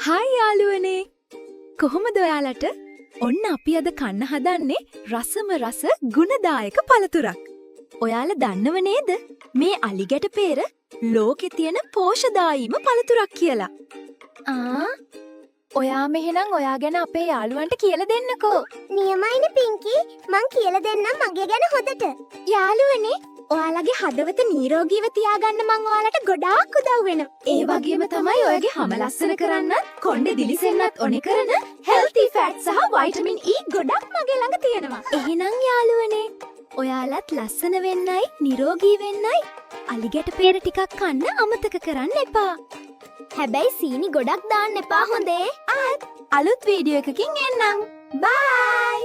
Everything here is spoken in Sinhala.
හායි යාළුවනේ. කොහොමද ඔයාලට? ඔන්න අපි අද කන්න හදන්නේ රසම රස ගුණදායක පළතුරක්. ඔයාලා දන්නව නේද? මේ අලිගැට peer ලෝකේ තියෙන පෝෂදායීම පළතුරක් කියලා. ඔයා මෙහෙනම් ඔයා ගැන අපේ යාළුවන්ට කියලා දෙන්නකෝ. නියමයිනේ පින්කි. මං කියලා දෙන්නම් මගේ ගැන හොදට. යාළුවනේ, ඔයාලගේ හදවත නිරෝගීව තියාගන්න මං ඔයාලට ගොඩාක් උදව් වෙනවා. ඒ වගේම තමයි ඔයගේ හැම ලස්සන කරන්නත්, කොණ්ඩේ දිලිසෙන්නත් ඕනේ කරන healthy fat සහ vitamin E ගොඩක් මගේ ළඟ තියෙනවා. එහෙනම් යාළුවනේ, ඔයාලත් ලස්සන වෙන්නයි, නිරෝගී වෙන්නයි අලිගැට peer ටිකක් කන්න අමතක කරන්න එපා. හැබැයි සීනි ගොඩක් දාන්න එපා හොඳේ. අලුත් වීඩියෝ එකකින් එන්නම්. බයි.